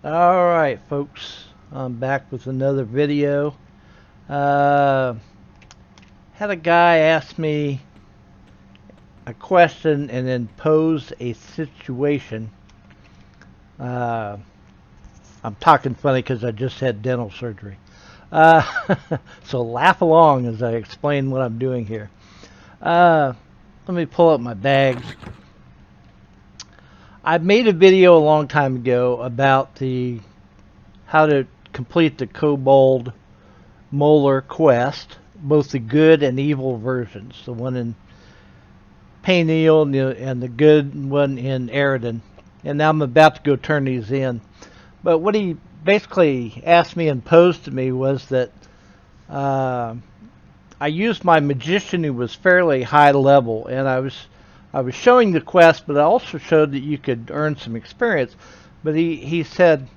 Alright folks, I'm back with another video. Had a guy ask me a question and then pose a situation. I'm talking funny because I just had dental surgery. So laugh along as I explain what I'm doing here. Let me pull up my bags. I made a video a long time ago about how to complete the Kobold Molar quest, both the good and evil versions, the one in Payneal and the good one in Eridan. And now I'm about to go turn these in. But what he basically asked me and posed to me was that I used my magician who was fairly high level, and I was showing the quest, but I also showed that you could earn some experience. But he said,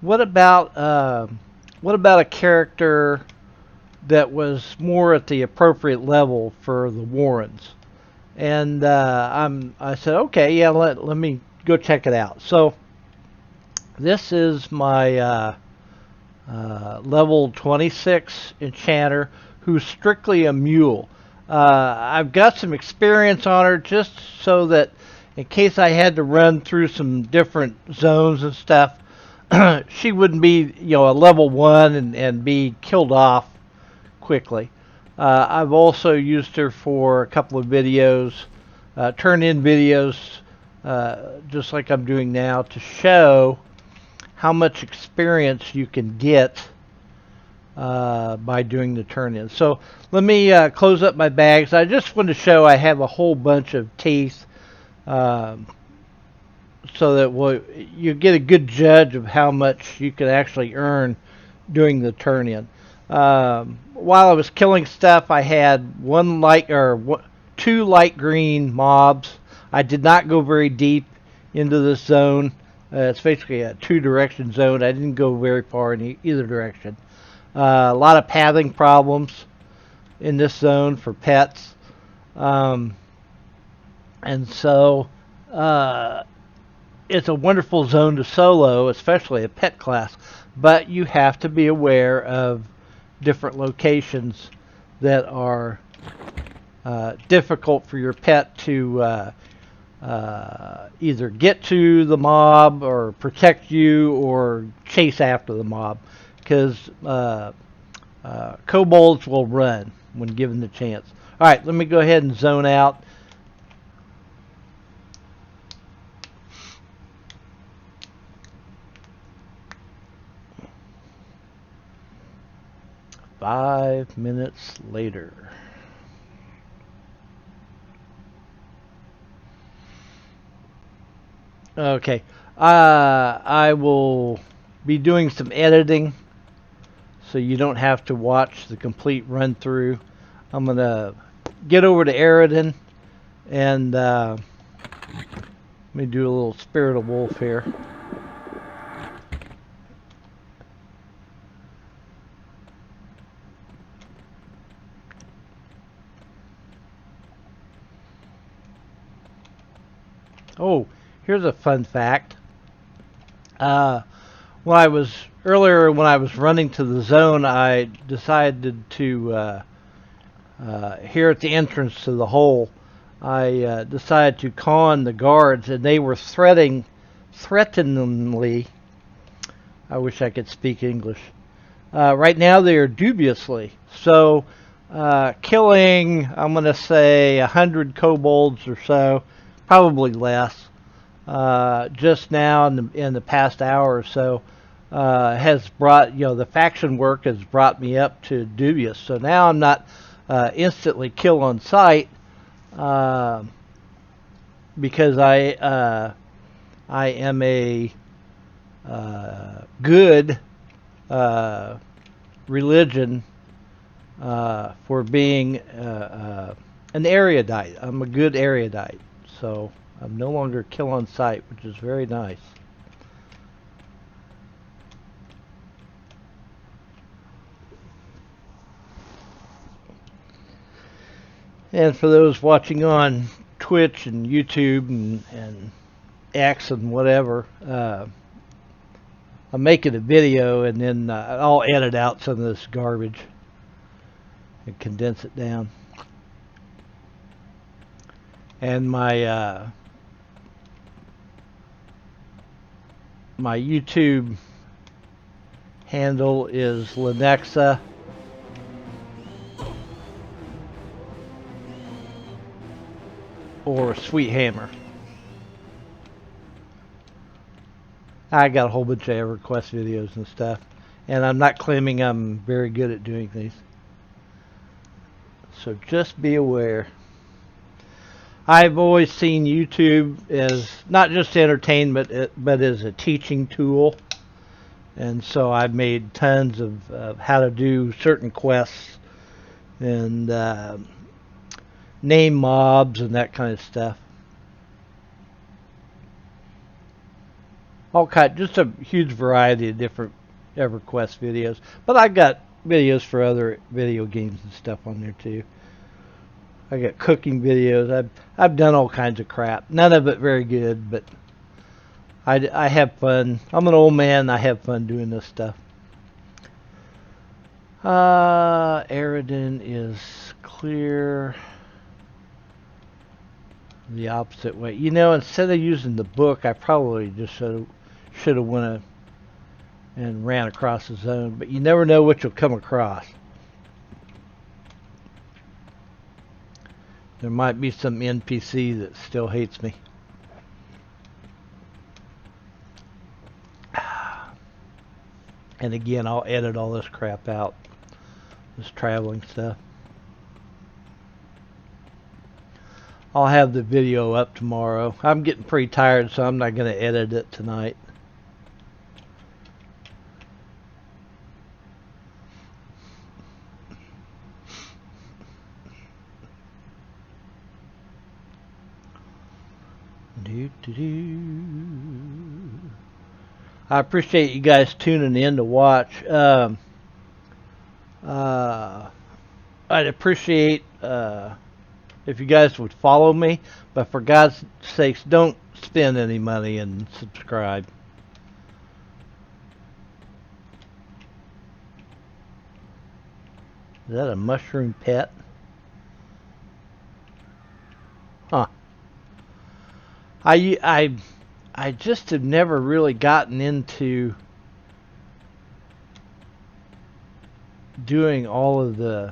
what about a character that was more at the appropriate level for the Warrens? And I said, okay, yeah, let me go check it out. So this is my level 26 enchanter who's strictly a mule. I've got some experience on her just so that in case I had to run through some different zones and stuff, she wouldn't be, a level 1 and be killed off quickly. I've also used her for a couple of videos, turn-in videos, just like I'm doing now, to show how much experience you can get by doing the turn-in. So let me close up my bags. I just want to show I have a whole bunch of teeth, so that you get a good judge of how much you can actually earn doing the turn-in. While I was killing stuff, I had two light green mobs. I did not go very deep into this zone. It's basically a two-direction zone. I didn't go very far in either direction. A lot of pathing problems in this zone for pets. And so it's a wonderful zone to solo, especially a pet class. But you have to be aware of different locations that are difficult for your pet to either get to the mob or protect you or chase after the mob, because kobolds will run when given the chance. Alright, let me go ahead and zone out. Five minutes later. Okay, I will be doing some editing, so you don't have to watch the complete run through. I'm gonna get over to Eridan and let me do a little Spirit of Wolf here. Oh, here's a fun fact. When I was running to the zone, I decided to here at the entrance to the hole, I decided to con the guards, and they were threateningly. I wish I could speak English. Right now they are dubiously. So killing, I'm going to say 100 kobolds or so, probably less, just now in the past hour or so, has brought, the faction work has brought me up to dubious. So now I'm not instantly kill on sight, because I am a good religion for being an erudite. I'm a good erudite, so I'm no longer kill on sight, which is very nice. And for those watching on Twitch and YouTube and X and whatever, I'm making a video, and then I'll edit out some of this garbage and condense it down. And my my YouTube handle is Lenexa or Sweet Hammer. I got a whole bunch of Everquest videos and stuff, and I'm not claiming I'm very good at doing these. So just be aware. I've always seen YouTube as not just entertainment, but as a teaching tool. And so I've made tons of how to do certain quests and name mobs and that kind of stuff. Just a huge variety of different EverQuest videos. But I've got videos for other video games and stuff on there too. I got cooking videos. I've done all kinds of crap. None of it very good, but I have fun. I'm an old man. I have fun doing this stuff. Aridin is clear the opposite way. You know, instead of using the book, I probably just should have went and ran across the zone. But you never know what you'll come across. There might be some NPC that still hates me. And again, I'll edit all this crap out. This traveling stuff. I'll have the video up tomorrow. I'm getting pretty tired, so I'm not going to edit it tonight. I appreciate you guys tuning in to watch. I'd appreciate if you guys would follow me, but for God's sakes, don't spend any money and subscribe. Is that a mushroom pet? Huh. I just have never really gotten into doing all of the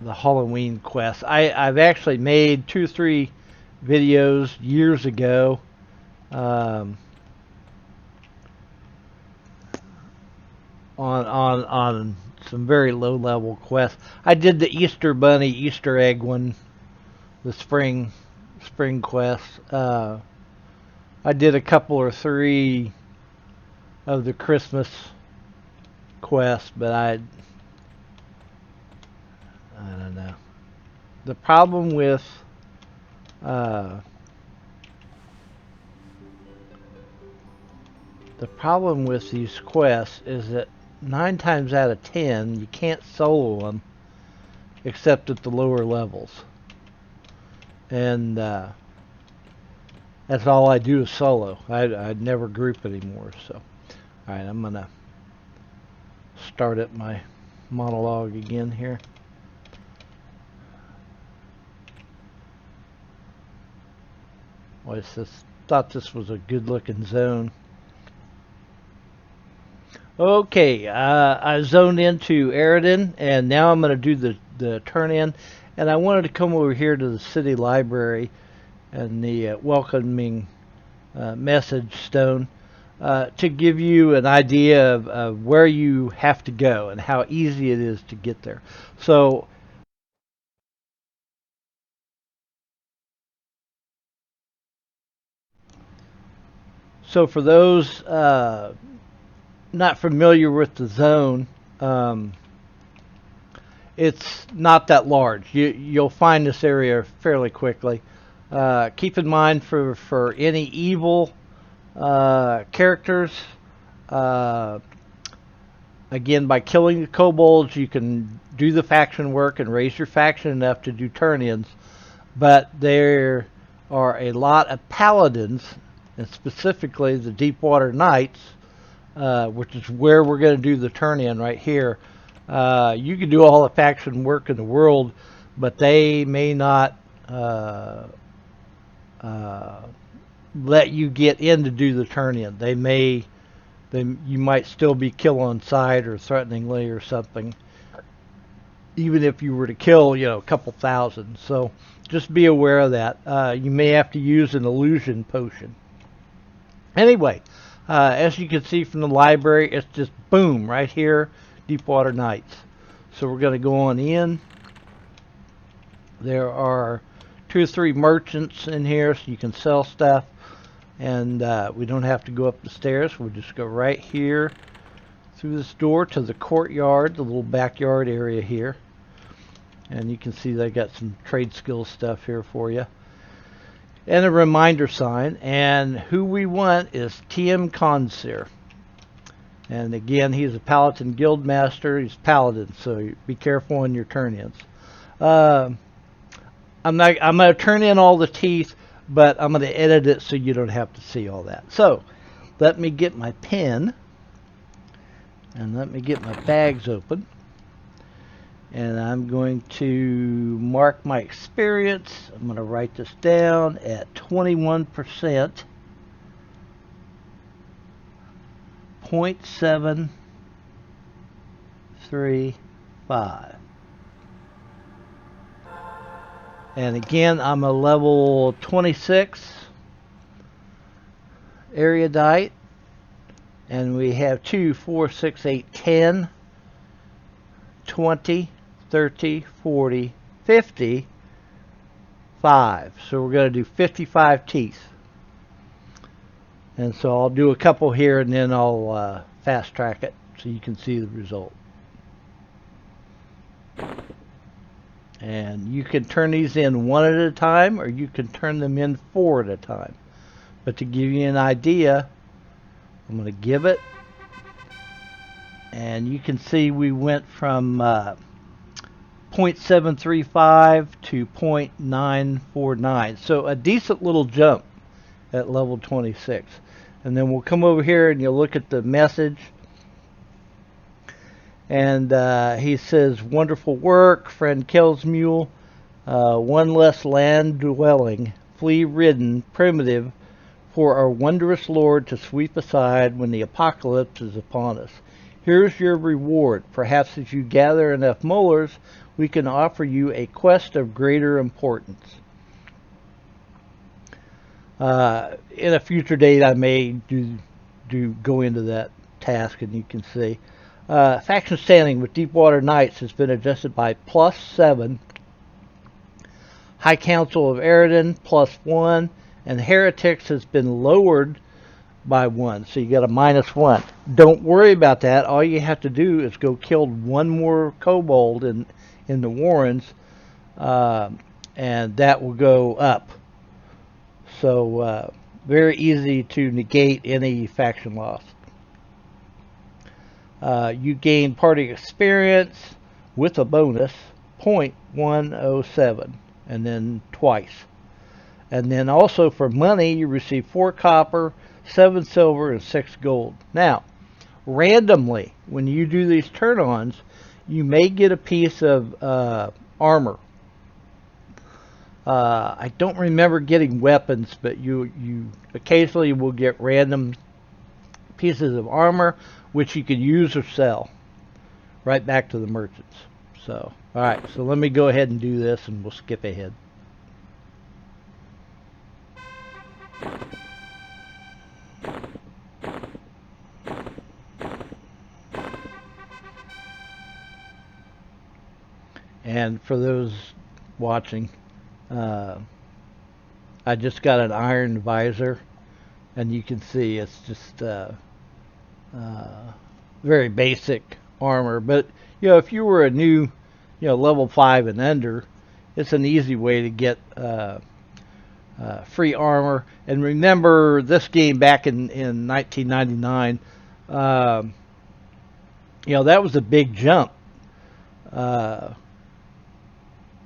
Halloween quests. I've actually made 2 or 3 videos years ago on some very low level quests. I did the Easter Bunny Easter egg one, the spring quest. I did a couple or 3 of the Christmas quests, but I don't know. The problem with these quests is that 9 times out of 10 you can't solo them except at the lower levels. And that's all I do is solo. I never group anymore. So, alright, I'm going to start up my monologue again here. Well, thought this was a good looking zone. Okay, I zoned into Aridin, and now I'm going to do the turn in. And I wanted to come over here to the city library and the welcoming message stone to give you an idea of where you have to go and how easy it is to get there. So for those not familiar with the zone, it's not that large. You'll find this area fairly quickly. Keep in mind for any evil characters, again, by killing the kobolds, you can do the faction work and raise your faction enough to do turn-ins. But there are a lot of paladins, and specifically the Deepwater Nights, which is where we're going to do the turn-in right here. You can do all the faction work in the world, but they may not let you get in to do the turn-in. You might still be killed on sight or threateningly or something, even if you were to kill, a couple thousand. So just be aware of that. You may have to use an illusion potion. Anyway, as you can see from the library, it's just boom right here, Deepwater Nights. So we're going to go on in. There are 2 or 3 merchants in here, so you can sell stuff. And we don't have to go up the stairs. We'll just go right here through this door to the courtyard, the little backyard area here. And you can see they got some trade skill stuff here for you. And a reminder sign. And who we want is TM Consir. And again, he's a Paladin Guildmaster. He's Paladin, so be careful on your turn-ins. I'm going to turn in all the teeth, but I'm going to edit it so you don't have to see all that. So let me get my pen and let me get my bags open. And I'm going to mark my experience. I'm going to write this down at 21%, 0.735. And again, I'm a level 26 erudite. And we have 2, 4, 6, 8, 10, 20, 30, 40, 50, 5. So we're going to do 55 teeth. And so I'll do a couple here and then I'll fast track it so you can see the result. And you can turn these in 1 at a time, or you can turn them in 4 at a time. But to give you an idea, I'm going to give it. And you can see we went from 0.735 to 0.949. So a decent little jump at level 26. And then we'll come over here and you'll look at the message. And he says, wonderful work, friend Kelsmule. One less land dwelling, flea ridden, primitive, for our wondrous Lord to sweep aside when the apocalypse is upon us. Here's your reward. Perhaps as you gather enough molars, we can offer you a quest of greater importance. In a future date, I may go into that task, and you can see. Faction standing with Deepwater Nights has been adjusted by +7. High Council of Eridan +1. And Heretics has been lowered by 1. So you got a -1. Don't worry about that. All you have to do is go kill 1 more kobold in the warrens. And that will go up. So very easy to negate any faction loss. You gain party experience with a bonus 0.107 and then twice. And then also for money you receive 4 copper, 7 silver, and 6 gold. Now, randomly, when you do these turn-ons, you may get a piece of armor. I don't remember getting weapons, but you occasionally will get random pieces of armor, which you can use or sell right back to the merchants. So, alright, so let me go ahead and do this and we'll skip ahead. And for those watching, I just got an iron visor, and you can see it's just very basic armor. But if you were a new, level 5 and under, it's an easy way to get free armor. And remember, this game back in 1999, that was a big jump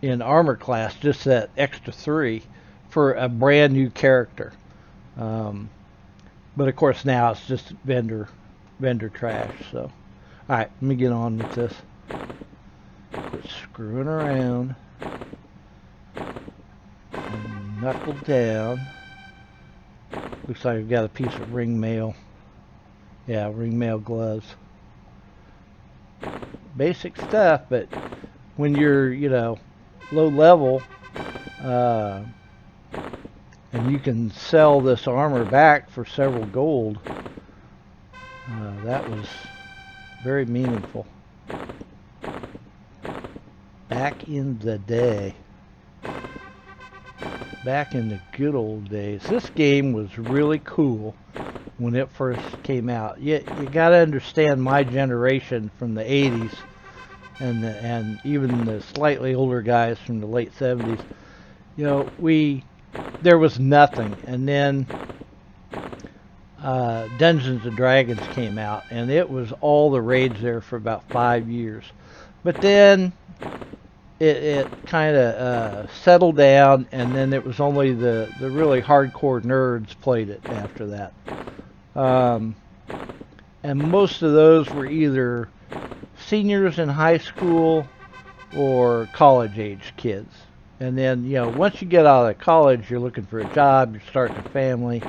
in armor class, just that extra 3 for a brand new character. But of course now it's just vendor trash. So, all right, let me get on with this. Quit screwing around. And knuckle down. Looks like I've got a piece of ring mail. Yeah, ring mail gloves. Basic stuff, but when you're, low level, and you can sell this armor back for several gold, that was very meaningful. Back in the day. Back in the good old days. This game was really cool when it first came out. You got to understand my generation from the 80s and even the slightly older guys from the late 70s. There was nothing, and then Dungeons and Dragons came out, and it was all the rage there for about 5 years. But then it kind of settled down, and then it was only the really hardcore nerds played it after that. And most of those were either seniors in high school or college-age kids. And then, once you get out of college, you're looking for a job, you're starting a family,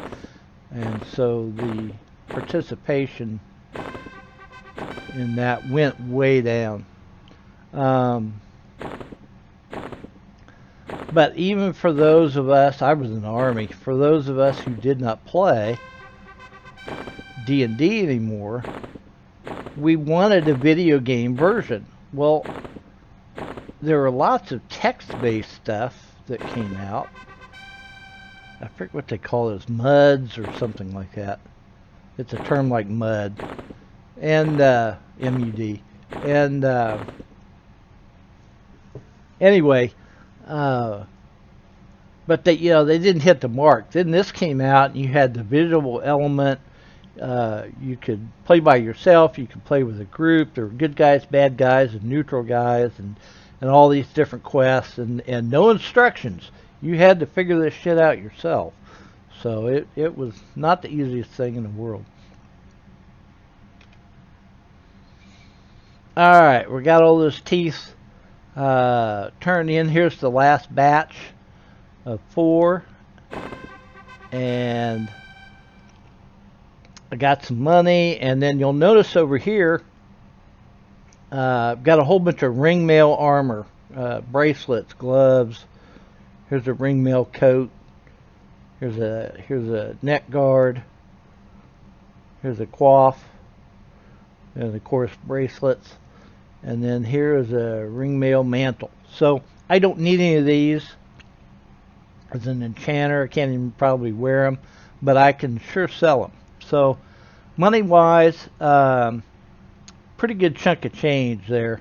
and so the participation in that went way down. But even for those of us, I was in the Army, for those of us who did not play D&D anymore, we wanted a video game version. Well, there were lots of text-based stuff that came out. I forget what they call those, MUDs or something like that. It's a term like MUD. And, MUD. And, anyway, but they didn't hit the mark. Then this came out, and you had the visual element. You could play by yourself. You could play with a group. There were good guys, bad guys, and neutral guys, and all these different quests, and no instructions. You had to figure this shit out yourself. So it was not the easiest thing in the world. All right, we got all those teeth turned in. Here's the last batch of 4, and I got some money, and then you'll notice over here I've got a whole bunch of ring mail armor, bracelets, gloves. Here's a ring mail coat. Here's a neck guard. Here's a coif, and of course bracelets. And then here is a ring mail mantle. So I don't need any of these. As an enchanter, I can't even probably wear them, but I can sure sell them. So money-wise, pretty good chunk of change there.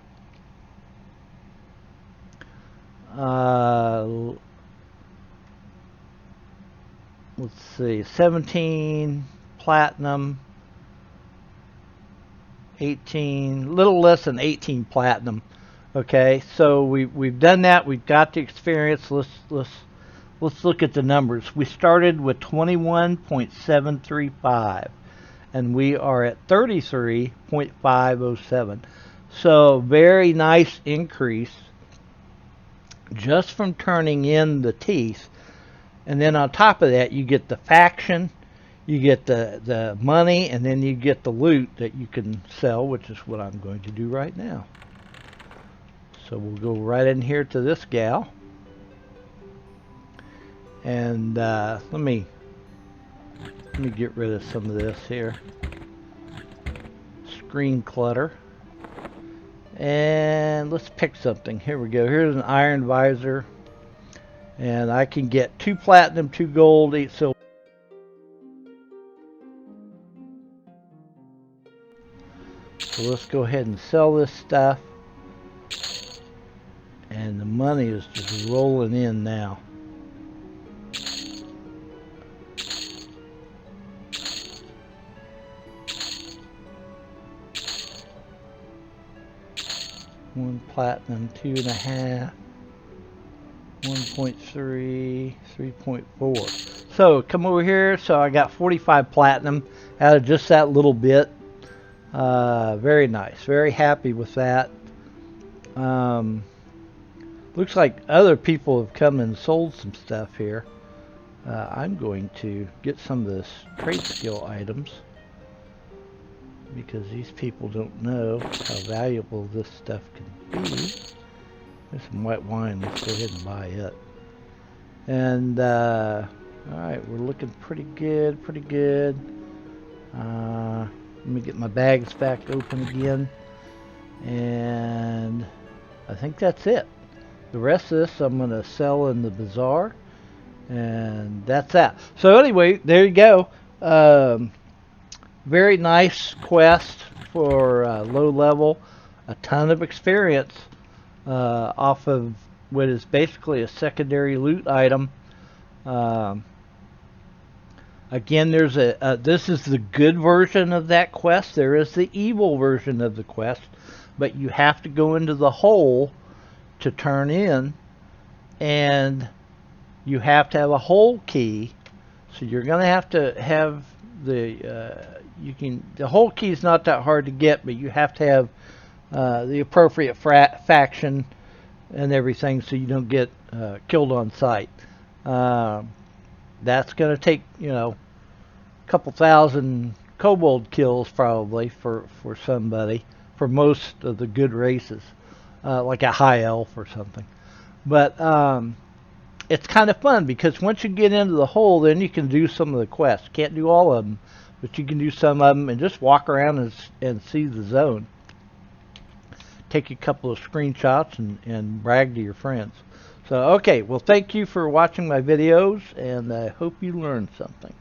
Let's see, 17 platinum, 18, little less than 18 platinum. Okay, so we've done that. We've got the experience. Let's look at the numbers. We started with 21.735, and we are at 33.507. So very nice increase just from turning in the teeth. And then on top of that, you get the faction, you get the money, and then you get the loot that you can sell, which is what I'm going to do right now. So we'll go right in here to this gal. And let me get rid of some of this here. Screen clutter. And let's pick something. Here we go. Here's an iron visor. And I can get 2 platinum, 2 gold, 8 silver. So let's go ahead and sell this stuff. And the money is just rolling in now. One platinum, 2.5, 1.3, 3.4. So come over here. So I got 45 platinum out of just that little bit. Very nice. Very happy with that. Looks like other people have come and sold some stuff here. I'm going to get some of this trade skill items because these people don't know how valuable this stuff can be. There's some white wine. Let's go ahead and buy it. And alright, we're looking pretty good, pretty good. Let me get my bags back open again. And I think that's it. The rest of this I'm going to sell in the bazaar. And that's that. So anyway, there you go. Very nice quest for low level. A ton of experience off of what is basically a secondary loot item. Again, there's this is the good version of that quest. There is the evil version of the quest, but you have to go into the hole to turn in, and you have to have a hole key. So you're going to have the the hole key is not that hard to get, but you have to have the appropriate faction and everything, so you don't get killed on sight. That's going to take, you know, a couple thousand kobold kills probably for somebody, for most of the good races, like a high elf or something. But it's kind of fun because once you get into the hole, then you can do some of the quests. Can't do all of them, but you can do some of them and just walk around and see the zone. Take a couple of screenshots and brag to your friends. So, okay, well, thank you for watching my videos, and I hope you learned something.